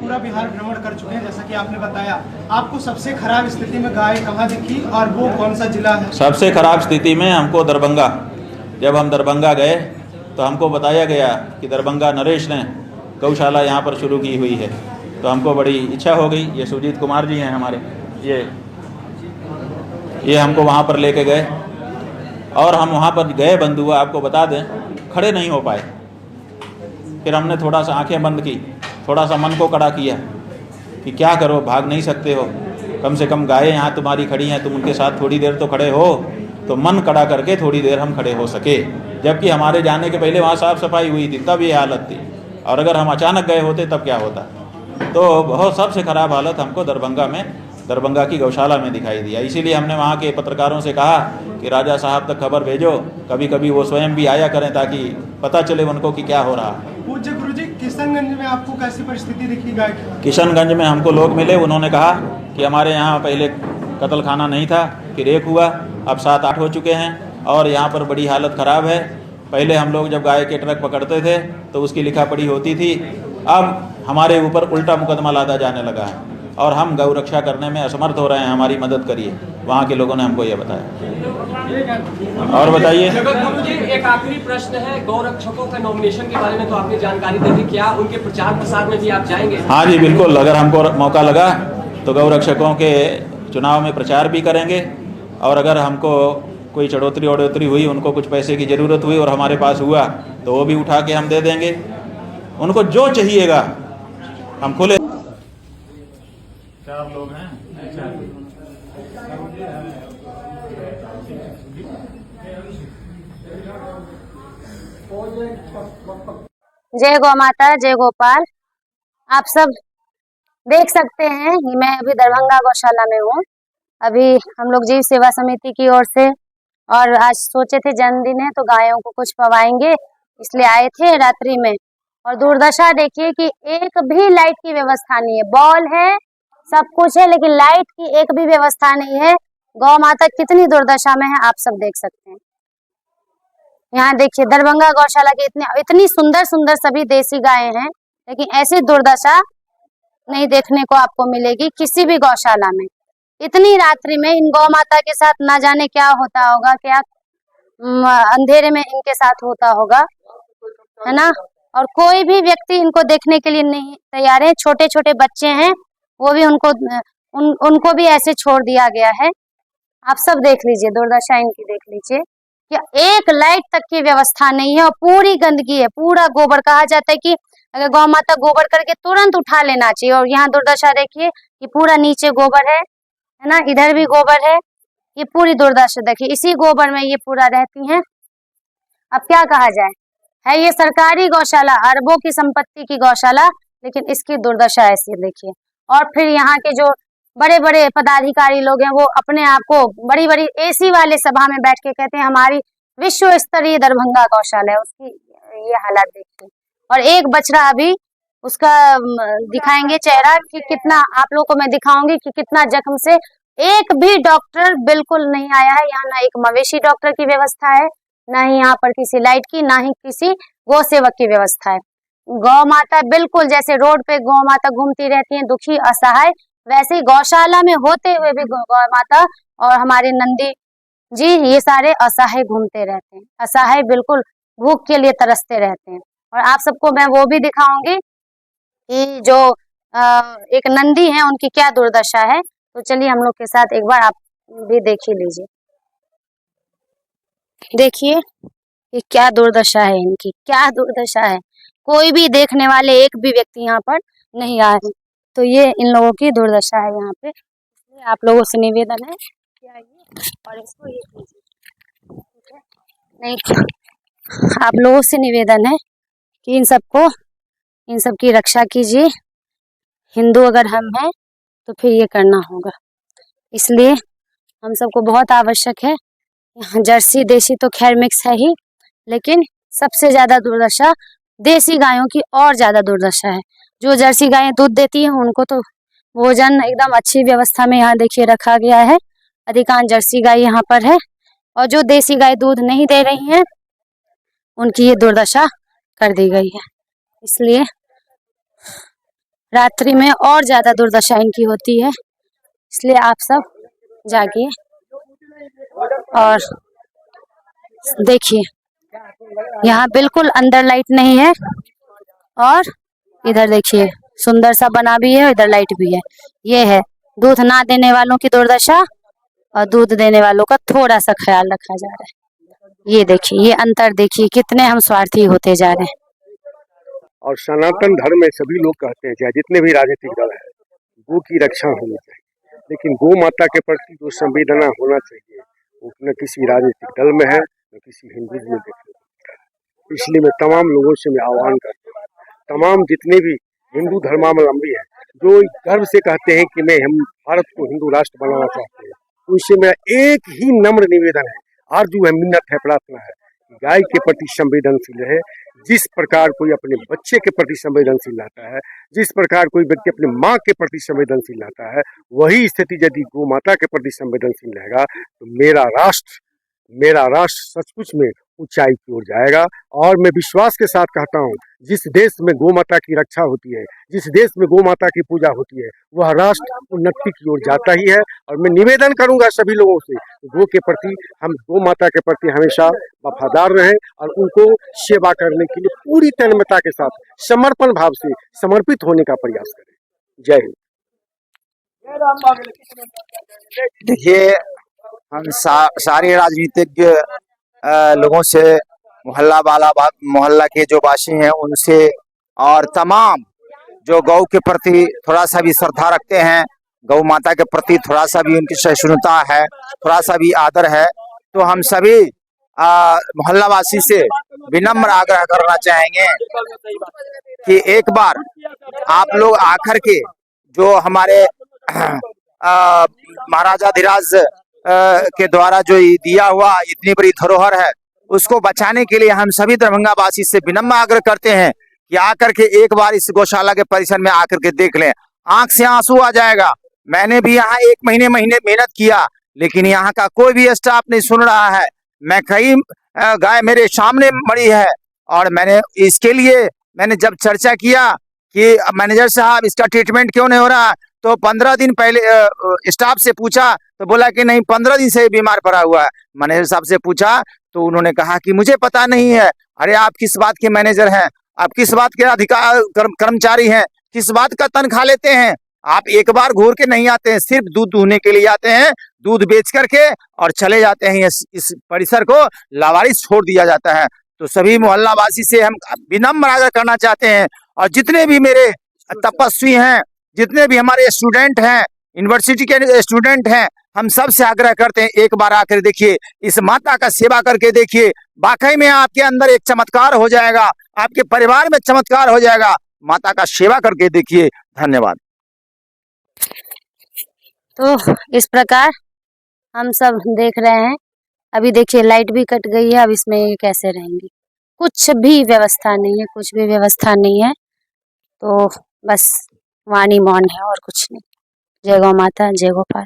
पूरा बिहार भ्रमण कर चुके हैं, जैसा कि आपने बताया। आपको सबसे खराब स्थिति में गाय कहाँ दिखी और वो कौन सा जिला है? सबसे खराब स्थिति में हमको दरभंगा, जब हम दरभंगा गए तो हमको बताया गया कि दरभंगा नरेश ने गौशाला यहाँ पर शुरू की हुई है। तो हमको बड़ी इच्छा हो गई। ये सुजीत कुमार जी हैं हमारे, ये हमको वहाँ पर लेके गए और हम वहाँ पर गए। बंधु आपको बता दें, खड़े नहीं हो पाए। फिर हमने थोड़ा सा आंखें बंद की, थोड़ा सा मन को कड़ा किया कि क्या करो, भाग नहीं सकते हो, कम से कम गायें यहाँ तुम्हारी खड़ी हैं, तुम उनके साथ थोड़ी देर तो खड़े हो। तो मन कड़ा करके थोड़ी देर हम खड़े हो सके, जबकि हमारे जाने के पहले वहाँ साफ़ सफाई हुई थी, तब ये हालत थी। और अगर हम अचानक गए होते तब क्या होता। तो बहुत सबसे ख़राब हालत हमको दरभंगा की गौशाला में दिखाई दिया। इसीलिए हमने वहाँ के पत्रकारों से कहा कि राजा साहब तक खबर भेजो, कभी कभी वो स्वयं भी आया करें ताकि पता चले उनको कि क्या हो रहा है। पूज्य गुरुजी, किशनगंज में आपको कैसी परिस्थिति दिखी गाय की? किशनगंज में हमको लोग मिले, उन्होंने कहा कि हमारे यहाँ पहले कत्ल खाना नहीं था, फिर एक हुआ, अब 7-8 हो चुके हैं और यहाँ पर बड़ी हालत ख़राब है। पहले हम लोग जब गाय के ट्रक पकड़ते थे तो उसकी लिखा पढ़ी होती थी, अब हमारे ऊपर उल्टा मुकदमा लादा जाने लगा है और हम गौ रक्षा करने में असमर्थ हो रहे हैं, हमारी मदद करिए। वहाँ के लोगों ने हमको ये बताया। और बताइए। जगत गुरु जी, एक आखिरी प्रश्न है। गौ रक्षकों का नॉमिनेशन के बारे में तो आपने जानकारी दे दी, क्या उनके प्रचार प्रसार में भी आप जाएंगे? हाँ जी बिल्कुल, अगर हमको मौका लगा तो गौ रक्षकों के चुनाव में प्रचार भी करेंगे। और अगर हमको कोई चढ़ोतरी वढ़ोतरी हुई, उनको कुछ पैसे की ज़रूरत हुई और हमारे पास हुआ तो वो भी उठा के हम दे देंगे। उनको जो चाहिएगा हम खुले। 4 लोग हैं। जय गौ माता, जय गोपाल। आप सब देख सकते हैं, मैं अभी दरभंगा गौशाला में हूँ। अभी हम लोग जीव सेवा समिति की ओर से, और आज सोचे थे जन्मदिन है तो गायों को कुछ पवाएंगे, इसलिए आए थे रात्रि में। और दुर्दशा देखिए कि एक भी लाइट की व्यवस्था नहीं है। बॉल है, सब कुछ है, लेकिन लाइट की एक भी व्यवस्था नहीं है। गौ माता कितनी दुर्दशा में है, आप सब देख सकते हैं। यहाँ देखिए दरभंगा गौशाला के इतनी सुंदर सुंदर सभी देसी गायें हैं, लेकिन ऐसी दुर्दशा नहीं देखने को आपको मिलेगी किसी भी गौशाला में। इतनी रात्रि में इन गौ माता के साथ ना जाने क्या होता होगा, क्या अंधेरे में इनके साथ होता होगा, है ना। और कोई भी व्यक्ति इनको देखने के लिए नहीं तैयार है। छोटे छोटे बच्चे हैं, वो भी उनको भी ऐसे छोड़ दिया गया है। आप सब देख लीजिए, दुर्दशा इनकी देख लीजिए कि एक लाइट तक की व्यवस्था नहीं है और पूरी गंदगी है, पूरा गोबर। कहा जाता है कि अगर गौ माता गोबर करके तुरंत उठा लेना चाहिए, और यहाँ दुर्दशा देखिए कि पूरा नीचे गोबर है ना, इधर भी गोबर है। ये पूरी दुर्दशा देखिए, इसी गोबर में ये पूरा रहती हैं। अब क्या कहा जाए, है ये सरकारी गौशाला, अरबों की संपत्ति की गौशाला, लेकिन इसकी दुर्दशा ऐसी देखिए। और फिर यहाँ के जो बड़े बड़े पदाधिकारी लोग हैं, वो अपने आप को बड़ी बड़ी एसी वाले सभा में बैठ के कहते हैं हमारी विश्व स्तरीय दरभंगा गौशाला है। उसकी ये हालत देखिए। और एक बछड़ा अभी उसका दिखाएंगे चेहरा कि कितना, आप लोगों को मैं दिखाऊंगी कि कितना जख्म से। एक भी डॉक्टर बिल्कुल नहीं आया है यहाँ, ना एक मवेशी डॉक्टर की व्यवस्था है, ना ही यहाँ पर किसी लाइट की, ना ही किसी गौ सेवक की व्यवस्था है। गौ माता बिल्कुल जैसे रोड पे गौ माता घूमती रहती है दुखी असहाय, वैसे ही गौशाला में होते हुए भी गौ माता और हमारे नंदी जी ये सारे असहाय घूमते रहते हैं, असहाय बिल्कुल भूख के लिए तरसते रहते हैं। और आप सबको मैं वो भी दिखाऊंगी कि जो एक नंदी है उनकी क्या दुर्दशा है। तो चलिए हम लोग के साथ एक बार आप भी देख ही लीजिए। देखिए ये क्या दुर्दशा है इनकी, क्या दुर्दशा है। कोई भी देखने वाले एक भी व्यक्ति यहाँ पर नहीं आ रहे। तो ये इन लोगों की दुर्दशा है यहाँ पे। इसलिए आप लोगों से निवेदन है कि आइए और इसको ये कीजिए, ठीक है। नहीं, आप लोगों से निवेदन है कि इन सब की रक्षा कीजिए। हिंदू अगर हम हैं तो फिर ये करना होगा, इसलिए हम सबको बहुत आवश्यक है। यहाँ जर्सी देसी तो खैर मिक्स है ही, लेकिन सबसे ज़्यादा दुर्दशा देसी गायों की और ज़्यादा दुर्दशा है। जो जर्सी गायें दूध देती हैं उनको तो भोजन एकदम अच्छी व्यवस्था में यहाँ देखिए रखा गया है। अधिकांश जर्सी गाय यहाँ पर है, और जो देसी गाय दूध नहीं दे रही हैं उनकी ये दुर्दशा कर दी गई है। इसलिए रात्रि में और ज्यादा दुर्दशा इनकी होती है, इसलिए आप सब जागिए और देखिए। यहाँ बिल्कुल अंदर लाइट नहीं है और इधर देखिए सुंदर सा बना भी है, इधर लाइट भी है। ये है दूध ना देने वालों की दुर्दशा और दूध देने वालों का थोड़ा सा ख्याल रखा जा रहा है। ये देखिए, ये अंतर देखिए, कितने हम स्वार्थी होते जा रहे हैं। और सनातन धर्म में सभी लोग कहते हैं, चाहे जितने भी राजनीतिक दल है, गौ की रक्षा होनी चाहिए, लेकिन गौ माता के प्रति जो संवेदना होना चाहिए वो न किसी राजनीतिक दल में है, न किसी हिंदू में देखने को। इसलिए मैं तमाम लोगों से मैं आह्वान करता हूँ, तमाम जितने भी हिंदू धर्मावलंबी हैं, जो गर्व से कहते हैं कि मैं हम भारत को हिंदू राष्ट्र बनाना चाहते हैं, उनसे मेरा एक ही नम्र निवेदन है, आरजू है, मिन्नत है, प्रार्थना है, गाय के प्रति संवेदनशील रहे। जिस प्रकार कोई अपने बच्चे के प्रति संवेदनशील रहता है, जिस प्रकार कोई व्यक्ति अपने माँ के प्रति संवेदनशील रहता है, वही स्थिति यदि गौ माता के प्रति संवेदनशील रहेगा तो मेरा राष्ट्र सचमुच में ऊंचाई की ओर जाएगा। और मैं विश्वास के साथ कहता हूँ, जिस देश में गौ माता की रक्षा होती है, जिस देश में गौ माता की पूजा होती है, वह राष्ट्र उन्नति की ओर जाता ही है। और मैं निवेदन करूंगा सभी लोगों से, गौ के प्रति, हम गौ माता के प्रति हमेशा वफादार रहें और उनको सेवा करने के लिए पूरी तन्मयता के साथ समर्पण भाव से समर्पित होने का प्रयास करें। जय हिंद। देखिए, हम सारे राजनीतिक लोगों से, मोहल्ला के जो वासी हैं उनसे, और तमाम जो गौ के प्रति थोड़ा सा भी श्रद्धा रखते हैं, गौ माता के प्रति थोड़ा सा भी उनकी सहिष्णुता है, थोड़ा सा भी आदर है, तो हम सभी मोहल्ला वासी से विनम्र आग्रह करना चाहेंगे कि एक बार आप लोग आकर के जो हमारे महाराजा धीराज के द्वारा जो दिया हुआ इतनी बड़ी धरोहर है, उसको बचाने के लिए हम सभी दरभंगा वासी से विनम्र आग्रह करते हैं कि आकर के एक बार इस गौशाला के परिसर में आकर के देख लें। आंख से आंसू आ जाएगा। मैंने भी यहाँ 1 महीने मेहनत किया, लेकिन यहाँ का कोई भी स्टाफ नहीं सुन रहा है। मैं कई गाय मेरे सामने मरी है और मैंने इसके लिए जब चर्चा किया कि मैनेजर साहब इसका ट्रीटमेंट क्यों नहीं हो रहा, तो 15 दिन पहले स्टाफ से पूछा तो बोला कि नहीं, 15 दिन से बीमार पड़ा हुआ है। मैनेजर साहब से पूछा तो उन्होंने कहा कि मुझे पता नहीं है। अरे आप किस बात के मैनेजर हैं, आप किस बात के अधिकार कर्मचारी हैं, किस बात का तनख्वाह लेते हैं? आप एक बार घूर के नहीं आते हैं, सिर्फ दूध दूहने के लिए आते हैं, दूध बेच करके और चले जाते हैं। इस परिसर को लावारिस छोड़ दिया जाता है। तो सभी मोहल्ला वासी से हम विनम्र आग्रह करना चाहते हैं, और जितने भी मेरे तपस्वी हैं, जितने भी हमारे स्टूडेंट हैं, यूनिवर्सिटी के स्टूडेंट हैं, हम सब से आग्रह करते हैं, एक बार आकर देखिए, इस माता का सेवा करके देखिए। वाकई में आपके अंदर एक चमत्कार हो जाएगा, आपके परिवार में चमत्कार हो जाएगा। माता का सेवा करके देखिए। धन्यवाद। तो इस प्रकार हम सब देख रहे हैं। अभी देखिए लाइट भी कट गई है, अब इसमें ये कैसे रहेंगी? कुछ भी व्यवस्था नहीं है, कुछ भी व्यवस्था नहीं है। तो बस वाणी मौन है और कुछ नहीं। जय गौ माता, जय गोपाल।